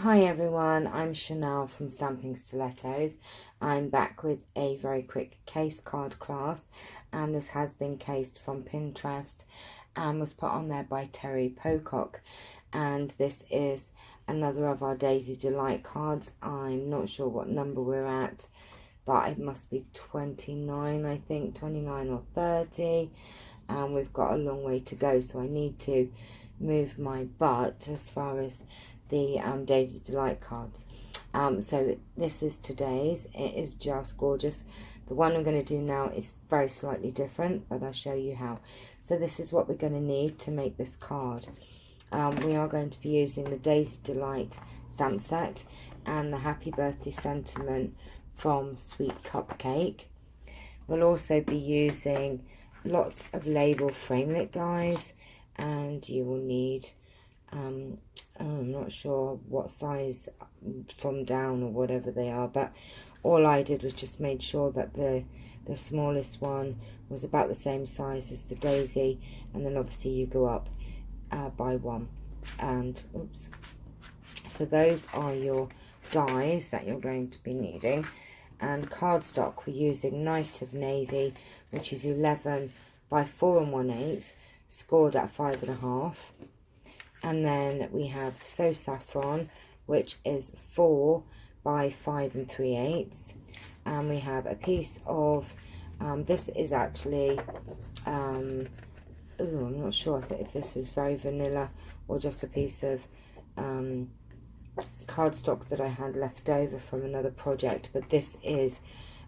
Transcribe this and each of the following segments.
Hi everyone, I'm Chanel from Stamping Stilettos. I'm back with a very quick case card class, and this has been cased from Pinterest and was put on there by Terry Pocock. And this is another of our Daisy Delight cards. I'm not sure what number we're at, but it must be 29, I think, 29 or 30. And we've got a long way to go, so I need to move my butt as far as the Daisy Delight cards. So this is today's. It is just gorgeous. The one I'm going to do now is very slightly different, but I'll show you how. So this is what we're going to need to make this card. We are going to be using the Daisy Delight stamp set and the Happy Birthday sentiment from Sweet Cupcake. We'll also be using lots of label framelit dies, and you will need I'm not sure what size from down or whatever they are, but all I did was just made sure that the smallest one was about the same size as the daisy, and then obviously you go up by one. And oops, so those are your dies that you're going to be needing. And cardstock, we're using Night of Navy, which is 11 by 4 1/8, scored at 5.5. And then we have So Saffron, which is 4 by 5 3/8. And we have a piece of, this is actually, I'm not sure if this is very vanilla or just a piece of cardstock that I had left over from another project. But this is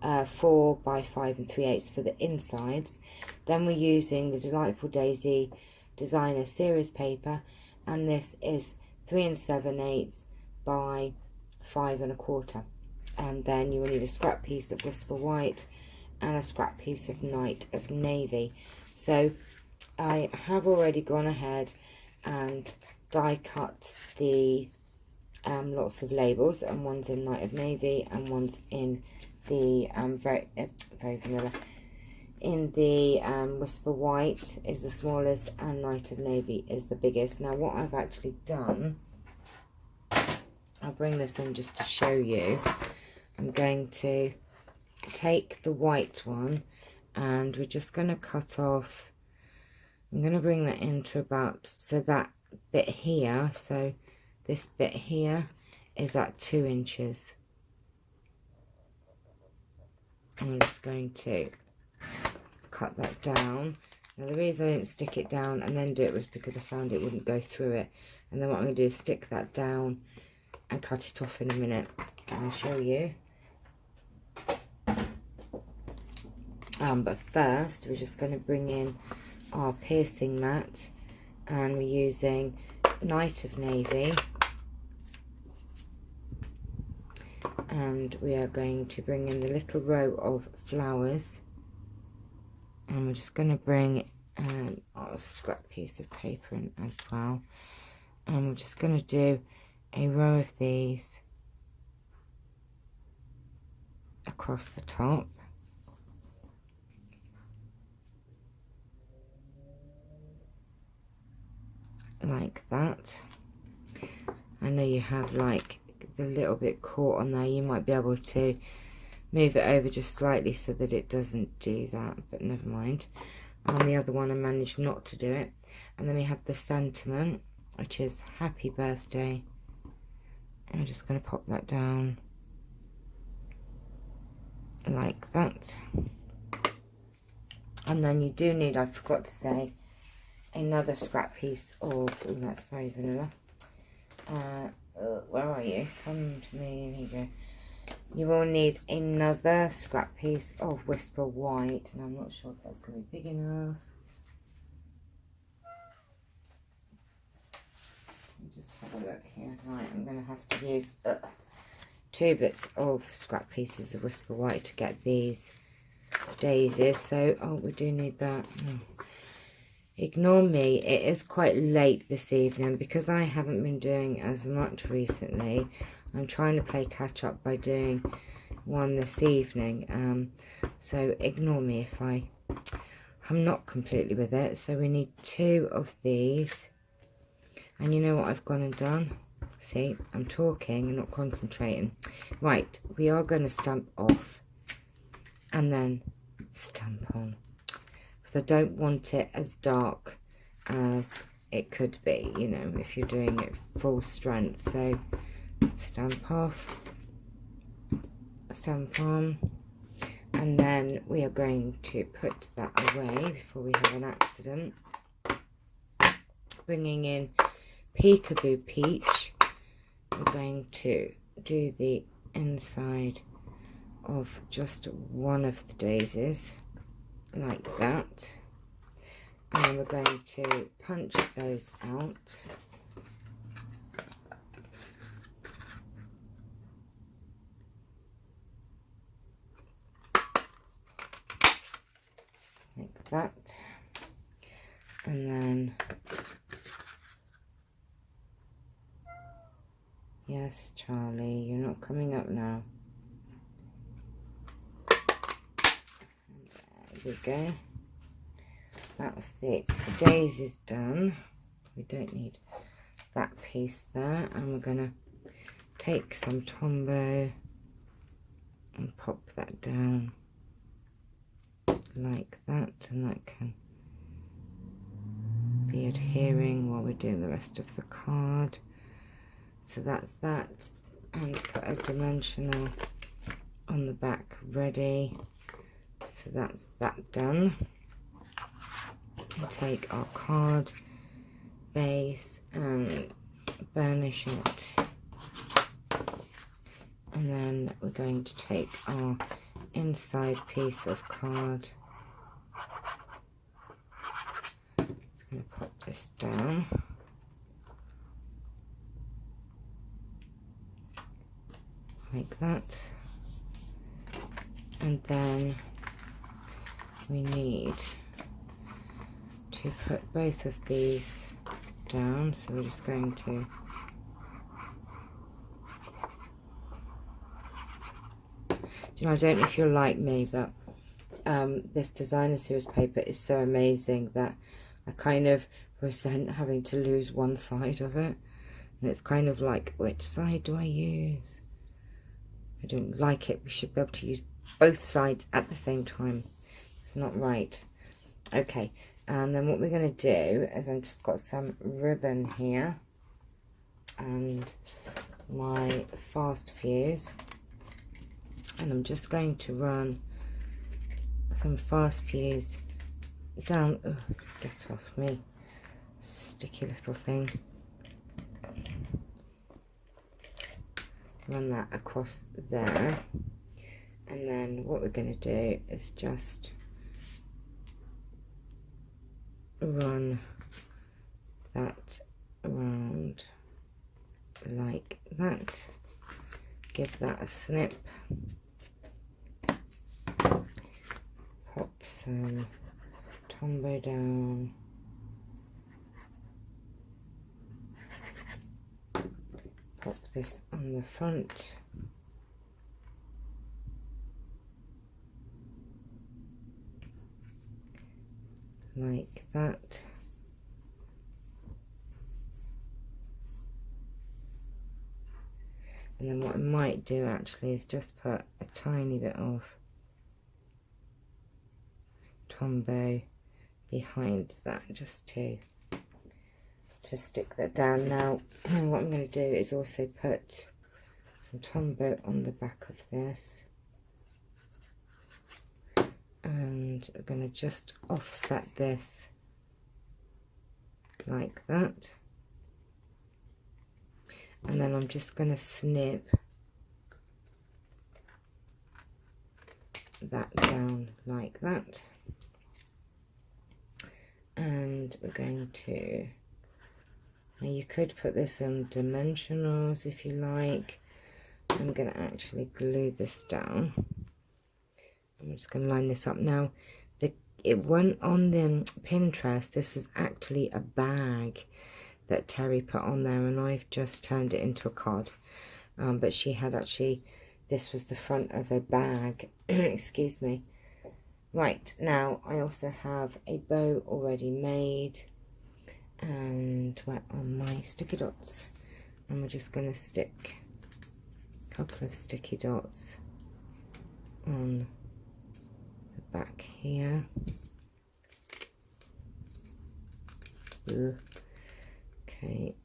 4 by 5 3/8 for the insides. Then we're using the Delightful Daisy Designer Series paper, and this is 3 7/8 by 5 1/4. And then you will need a scrap piece of Whisper White and a scrap piece of Night of Navy. So I have already gone ahead and die cut the lots of labels, and one's in Night of Navy and one's in the very vanilla. In the Whisper White is the smallest, and Night of Navy is the biggest. Now what I've actually done, I'll bring this in just to show you. I'm going to take the white one, and we're just going to cut off, I'm going to bring that into about, so that bit here, so this bit here is at 2 inches. I'm just going to cut that down. Now the reason I didn't stick it down and then do it was because I found it wouldn't go through it. And then what I'm going to do is stick that down and cut it off in a minute, and I'll show you. But first we're just going to bring in our piercing mat, and we're using Night of Navy, and we are going to bring in the little row of flowers. And we're just going to bring a scrap piece of paper in as well. And we're just going to do a row of these across the top. Like that. I know you have like the little bit caught on there. You might be able to move it over just slightly so that it doesn't do that, but never mind. On the other one I managed not to do it. And then we have the sentiment, which is Happy Birthday, and I'm just going to pop that down like that. And then you do need, I forgot to say, another scrap piece of, oh, that's very vanilla. Where are you? Come to me. Here you go. You will need another scrap piece of Whisper White, and I'm not sure if that's going to be big enough. Just have a look here. Right, I'm going to have to use 2 bits of scrap pieces of Whisper White to get these daisies. So, oh, we do need that. Ignore me, it is quite late this evening because I haven't been doing as much recently. I'm trying to play catch up by doing one this evening, so ignore me if I'm not completely with it. So we need 2 of these, and you know what I've gone and done? See, I'm talking and not concentrating. Right, we are going to stamp off and then stamp on, because I don't want it as dark as it could be, you know, if you're doing it full strength. So stamp off, stamp on, and then we are going to put that away before we have an accident. Bringing in Peekaboo Peach, we're going to do the inside of just one of the daisies, like that. And then we're going to punch those out. Like that. And then, yes, Charlie, you're not coming up now. There we go. That's the daisies done. We don't need that piece there. And we're going to take some Tombow and pop that down like that. And that can be adhering while we're doing the rest of the card. So that's that. And put a dimensional on the back ready. So that's that done. And take our card base and burnish it, and then we're going to take our inside piece of card. Just going to pop this down like that, and then we need to put both of these down, so we're just going to you know, I don't know if you're like me, but this designer series paper is so amazing that I kind of resent having to lose one side of it, and it's kind of like, which side do I use? I don't like it. We should be able to use both sides at the same time. It's not right. Okay. And then what we're going to do is I've just got some ribbon here and my fast fuse, and I'm just going to run some fast fuse down. Oh, get off me, sticky little thing. Run that across there, and then what we're going to do is just run that around like that, give that a snip, pop some Tombow down, pop this on the front, like that, and then what I might do actually is just put a tiny bit of Tombow behind that, just to stick that down. Now what I'm going to do is also put some Tombow on the back of this, and I'm going to just offset this like that, and then I'm just going to snip that down like that, and we're going to, now you could put this on dimensionals if you like. I'm going to actually glue this down. I'm just going to line this up now. It went on the Pinterest. This was actually a bag that Terry put on there, and I've just turned it into a card. But she had actually, this was the front of a bag. Excuse me. Right, now I also have a bow already made, and where are my sticky dots? and we're just going to stick a couple of sticky dots on the back here. Okay,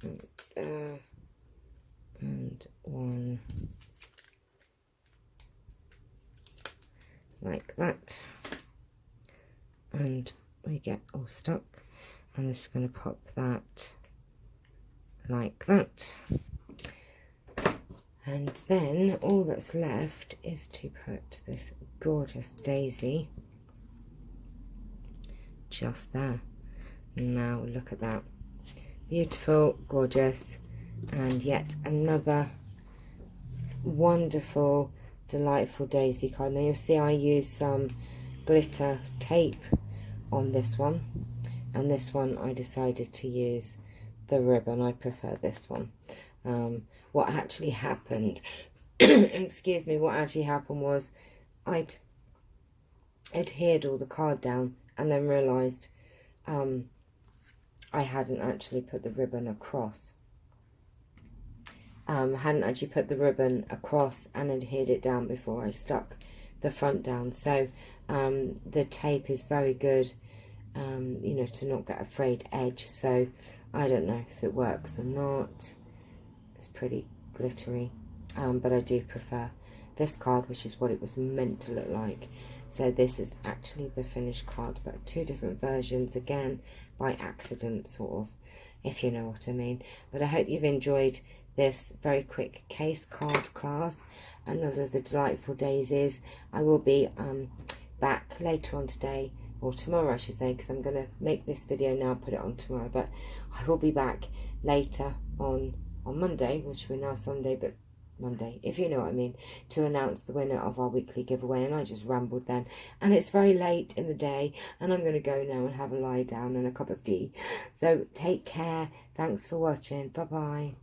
and there, and one like that, and we get all stuck, and I'm just going to pop that like that. And then all that's left is to put this gorgeous daisy just there. Now look at that. Beautiful, gorgeous, and yet another wonderful, delightful daisy card. Now you'll see I use some glitter tape on this one, and this one I decided to use the ribbon. I prefer this one. What actually happened, excuse me, what actually happened was I'd adhered all the card down and then realised I hadn't actually put the ribbon across. Hadn't actually put the ribbon across and adhered it down before I stuck the front down. So the tape is very good, you know, to not get a frayed edge. So I don't know if it works or not. It's pretty glittery, but I do prefer this card, which is what it was meant to look like. So this is actually the finished card, but two different versions, again by accident, sort of, if you know what I mean. But I hope you've enjoyed this very quick case card class, another of the delightful daisies. I will be back later on today, or tomorrow I should say, because I'm going to make this video now, put it on tomorrow, but I will be back later on Monday, which we're now Sunday, but Monday, if you know what I mean, to announce the winner of our weekly giveaway. And I just rambled then, and it's very late in the day, and I'm going to go now and have a lie down and a cup of tea. So take care, thanks for watching, bye bye.